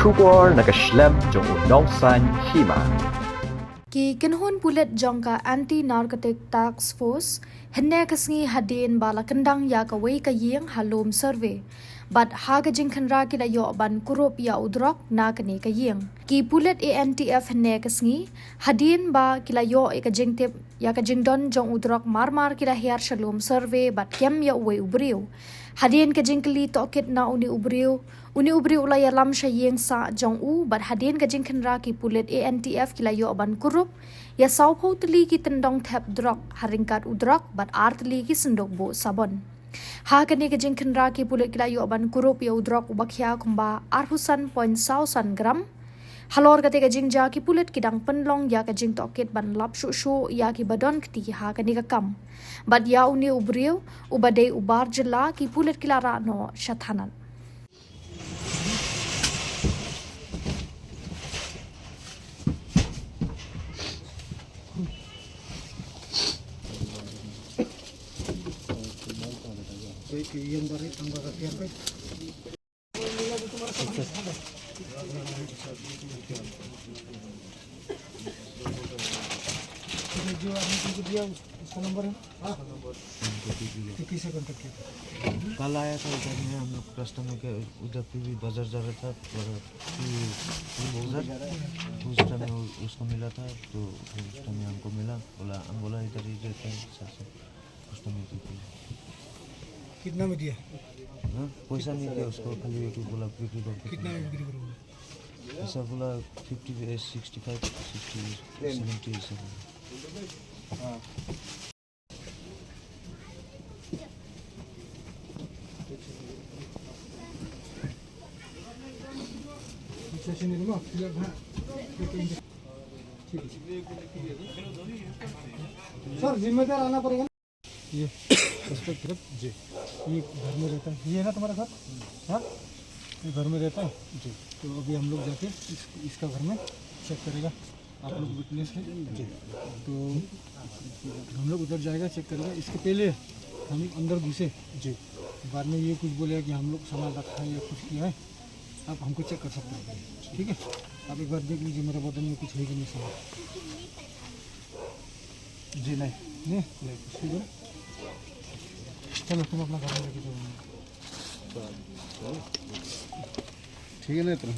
Shubor nakaslem jong unongsan Hima. Ki Kynhun Pulit jongka anti-narcotic task force henne kasngi hadin bala kendang ya Kawei ka Ïing halom survey but haga jingkhanra ki da yo ban Kurup ya Drok na kani ka Ïing ki Pulit Antf henne kasngi hadin ba kila yo ka jingtip ya ka jingdon jong Drok marmar kila her shalom survey but kem ya we ubriu hadin ka jingkli tokit na uni ubriu ula ya lam sha Ïing sa jong u but hadin ka jingkhanra ki Pulit Antf kila yo ban Kurup ya saupo tli ki tendong thep Drok haringkat udrok but artli ki sendok bo sabon ha kani ka jingkhanra ki Pulit kila yo ban Kurup ya udrok ubakhya kumba arhusan 0.1 gram halor kate ka jingja ki Pulit kidang penlong ya ka jing tokit ban lap shu ya ki badon kti ha kani ka kam but ya uni ubriu ubadei ubar jela ki Pulit kila ra no shathanan Yang baru tambah kaki apa? जो आपने तुमको दिया उसका नंबर है? हाँ तो किसे कांटेक्ट किया? कल आया था उधर में हम लोग कस्टमर के उधर पे भी बाजार जा रहा था उस टाइम उसको मिला था तो उस टाइम हमको मिला बोला इधर ही रहता है उस टाइम कितना में दिया? हाँ पैसा नहीं दिया उसको खाली एक बोला बिक्री करके कितना में बिक्री करोगे? ऐसा बोला 50 65 60 70 ऐसा हाँ sini rumah tidak bah sir जिम्मेदार आना पड़ेगा ये सस्पेक्ट ग्रुप जी ये घर में रहता है ये है ना तुम्हारा घर हाँ ये घर में रहता है जी तो अभी हम लोग जाके इसका घर में चेक करेगा आप लोग विटनेस है जी तो हम लोग उधर जाएगा चेक करेगा इसके पहले हम अंदर घुसे जी बाद में ये कुछ बोलेगा कि हम लोग सामान रखा है या कुछ किया है आप हमको चेक कर सकते हैं ठीक है आप एक बार देख लीजिए मेरे बदन में कुछ है कि नहीं सामान जी नहीं कुछ नहीं चलो तुम अपना घर में लेके जाओ ठीक है ना इतना